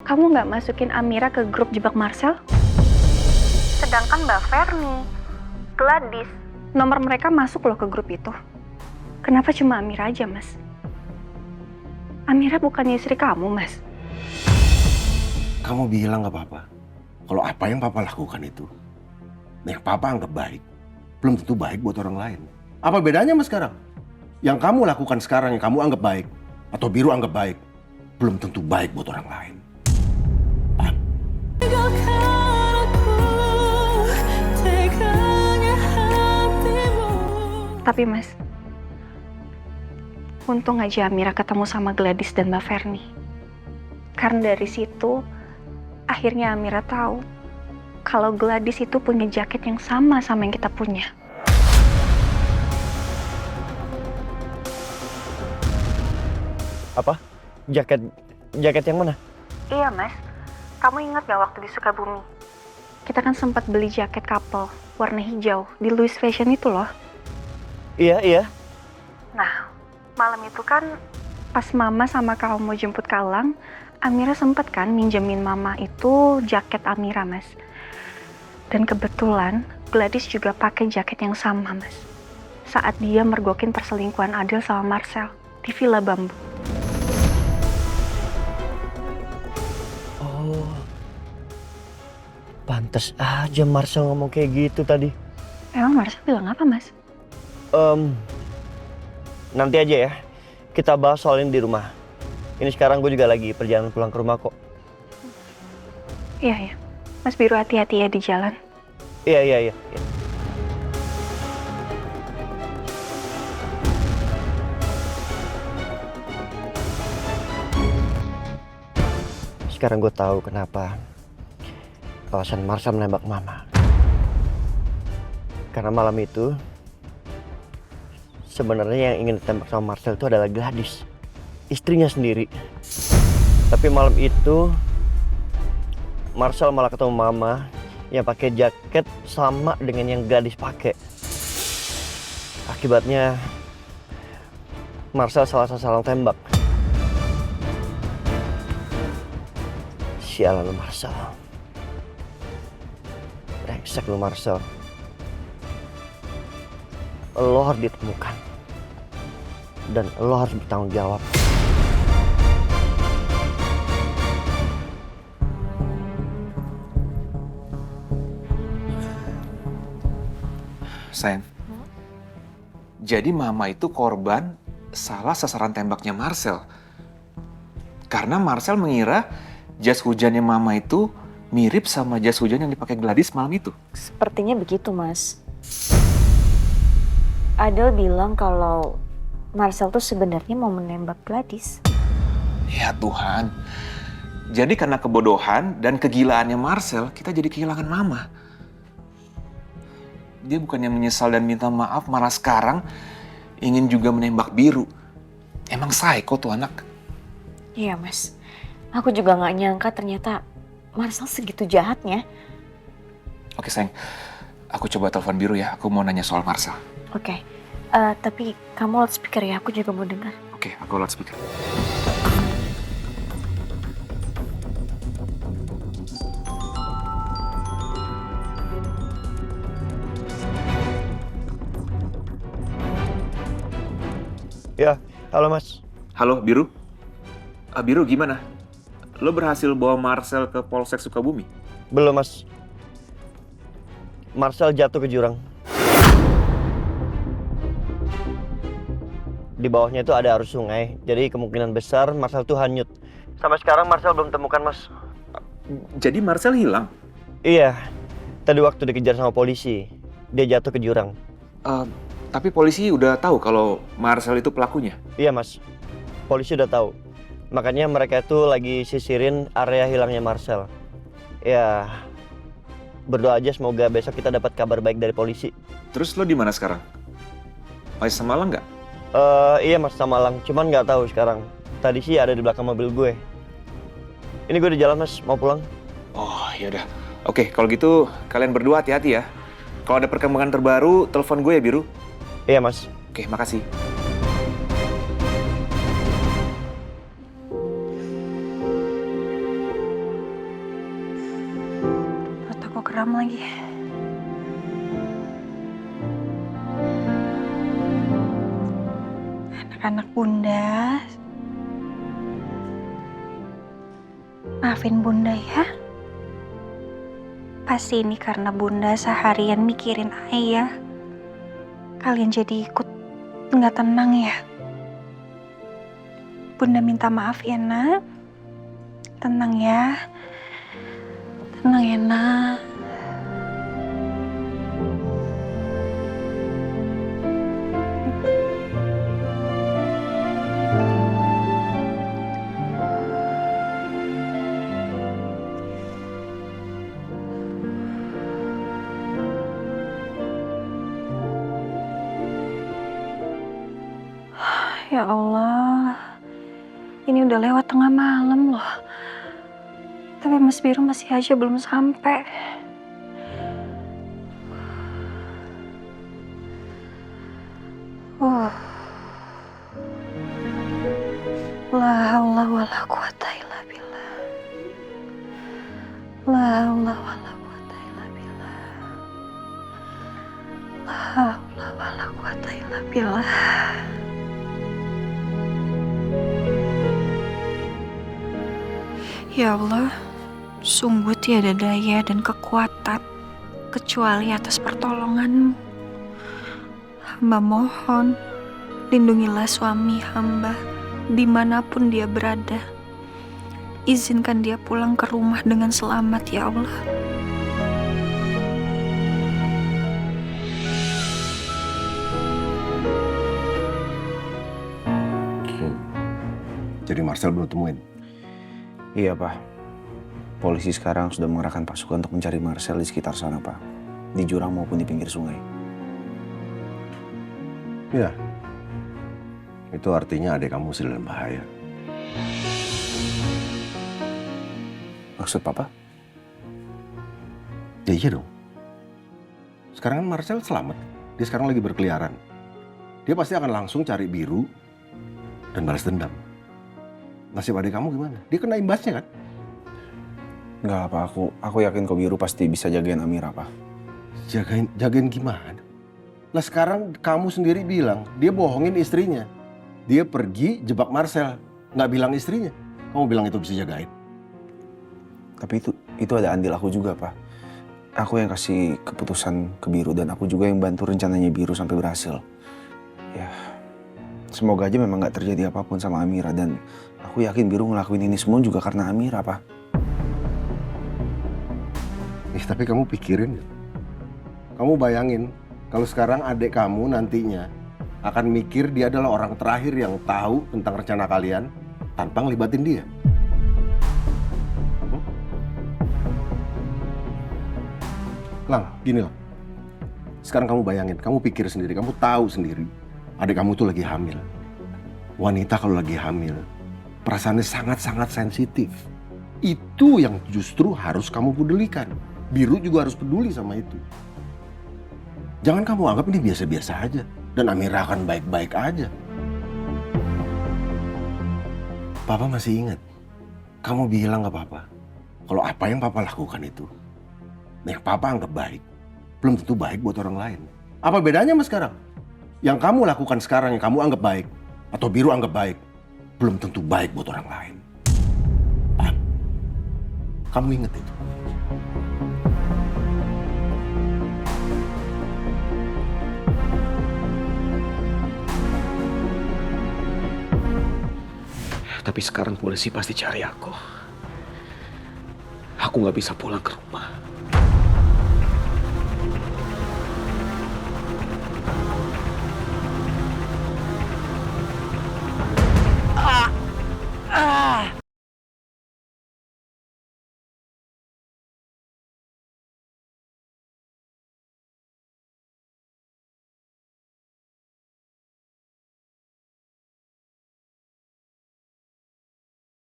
Kamu nggak masukin Amira ke grup jebak Marcel? Sedangkan Mbak Ferni, Gladys, nomor mereka masuk loh ke grup itu. Kenapa cuma Amira aja, Mas? Amira bukannya istri kamu, Mas. Kamu bilang gak apa-apa. Kalau apa yang papa lakukan itu, yang papa anggap baik, belum tentu baik buat orang lain. Apa bedanya mas sekarang? Yang kamu lakukan sekarang, yang kamu anggap baik, atau Biru anggap baik, belum tentu baik buat orang lain. Paham? Tapi Mas, untung aja Amira ketemu sama Gladys dan Mbak Ferni. Karena dari situ, akhirnya Amira tahu kalau Gladys itu punya jaket yang sama yang kita punya. Apa? Jaket yang mana? Iya Mas, kamu ingat gak waktu di Sukabumi? Kita kan sempat beli jaket couple warna hijau di Louis Fashion itu loh. Iya. Nah, malam itu kan pas Mama sama kamu mau jemput Kalang, Amira sempet kan minjemin Mama itu jaket Amira, Mas. Dan kebetulan Gladys juga pakai jaket yang sama, Mas. Saat dia mergokin perselingkuhan Adil sama Marcel di Villa Bambu. Oh, pantas aja Marcel ngomong kayak gitu tadi. Emang Marcel bilang apa, Mas? Nanti aja ya, kita bahas soal ini di rumah. Ini sekarang gue juga lagi perjalanan pulang ke rumah kok. Iya. Mas Biru hati-hati ya di jalan. Iya. Sekarang gue tahu kenapa alasan Marcel menembak Mama. Karena malam itu sebenarnya yang ingin ditembak sama Marcel itu adalah Gladys, istrinya sendiri. Tapi malam itu Marcel malah ketemu Mama yang pakai jaket sama dengan yang Gladys pakai. Akibatnya Marcel salah sasaran tembak. Sialan lu Marcel. Brengsek lu Marcel. Lo harus ditemukan. Dan lo harus bertanggung jawab. Sayang, jadi Mama itu korban salah sasaran tembaknya Marcel. Karena Marcel mengira jas hujannya Mama itu mirip sama jas hujan yang dipakai Gladys malam itu. Sepertinya begitu, Mas. Adel bilang kalau Marcel tuh sebenarnya mau menembak Gladys. Ya Tuhan, jadi karena kebodohan dan kegilaannya Marcel, kita jadi kehilangan Mama. Dia bukannya menyesal dan minta maaf, malah sekarang ingin juga menembak Biru. Emang psycho tuh anak. Iya, Mas. Aku juga nggak nyangka ternyata Marcel segitu jahatnya. Oke sayang, aku coba telepon Biru ya, aku mau nanya soal Marcel. Oke. Tapi kamu loudspeaker ya, aku juga mau dengar. Oke, aku loudspeaker. Ya, halo Mas. Halo, Biru. Biru gimana? Lo berhasil bawa Marcel ke Polsek Sukabumi? Belum Mas. Marcel jatuh ke jurang. Di bawahnya itu ada arus sungai, jadi kemungkinan besar Marcel tuh hanyut. Sampai sekarang Marcel belum temukan Mas. Jadi Marcel hilang? Iya, tadi waktu dikejar sama polisi, dia jatuh ke jurang. Tapi polisi udah tahu kalau Marcel itu pelakunya? Iya Mas, polisi udah tahu. Makanya mereka itu lagi sisirin area hilangnya Marcel. Ya, berdoa aja semoga besok kita dapat kabar baik dari polisi. Terus lo di mana sekarang? Masih sama Malang nggak? Iya Mas, sama Malang, cuman nggak tahu sekarang. Tadi sih ada di belakang mobil gue. Ini gue di jalan Mas, mau pulang. Oh yaudah. Oke, kalau gitu kalian berdua hati-hati ya. Kalau ada perkembangan terbaru, telepon gue ya Biru. Iya Mas. Oke, makasih. kram lagi. Anak-anak bunda, maafin bunda ya. Pasti ini karena bunda seharian mikirin ayah. Kalian jadi ikut nggak tenang ya. Bunda minta maaf ya nak. Tenang ya. Tenang ya nak. Ya Allah, ini udah lewat tengah malam loh. Tapi Mas Biru masih aja belum sampai. La haula wala quwata illa billah. La haula wala quwata illa billah. La haula wala quwata illa billah. Ya Allah, sungguh tiada daya dan kekuatan kecuali atas pertolongan-Mu. Hamba mohon, lindungilah suami hamba dimanapun dia berada. Izinkan dia pulang ke rumah dengan selamat, ya Allah. Jadi Marcel belum temuin? Iya, Pak. Polisi sekarang sudah mengerahkan pasukan untuk mencari Marcel di sekitar sana, Pak. Di jurang maupun di pinggir sungai. Ya. Itu artinya adik kamu sedang dalam bahaya. Maksud Papa? Ya iya dong. Sekarang kan Marcel selamat. Dia sekarang lagi berkeliaran. Dia pasti akan langsung cari Biru dan balas dendam. Nasib adik kamu gimana? Dia kena imbasnya kan? Enggak, Pak. Aku yakin kok Biru pasti bisa jagain Amira, Pak. Jagain gimana? Lah sekarang kamu sendiri bilang dia bohongin istrinya. Dia pergi jebak Marcel, nggak bilang istrinya. Kamu bilang itu bisa jagain? Tapi itu ada andil aku juga, Pak. Aku yang kasih keputusan ke Biru dan aku juga yang bantu rencananya Biru sampai berhasil. Ya, semoga aja memang nggak terjadi apapun sama Amira dan aku yakin Biru ngelakuin ini semua juga karena Amira, Pak. Tapi kamu pikirin, kamu bayangin kalau sekarang adik kamu nantinya akan mikir dia adalah orang terakhir yang tahu tentang rencana kalian tanpa ngelibatin dia. Lang, gini lah. Sekarang kamu bayangin, kamu pikir sendiri, kamu tahu sendiri adik kamu tuh lagi hamil. Wanita kalau lagi hamil, perasaannya sangat-sangat sensitif. Itu yang justru harus kamu pedulikan. Biru juga harus peduli sama itu. Jangan kamu anggap ini biasa-biasa aja. Dan Amira akan baik-baik aja. Papa masih ingat. Kamu bilang ke Papa, kalau apa yang Papa lakukan itu, yang Papa anggap baik, belum tentu baik buat orang lain. Apa bedanya sama sekarang? Yang kamu lakukan sekarang, yang kamu anggap baik, atau Biru anggap baik, belum tentu baik buat orang lain. Paham? Kamu ingat itu. Tapi sekarang polisi pasti cari aku. Aku nggak bisa pulang ke rumah.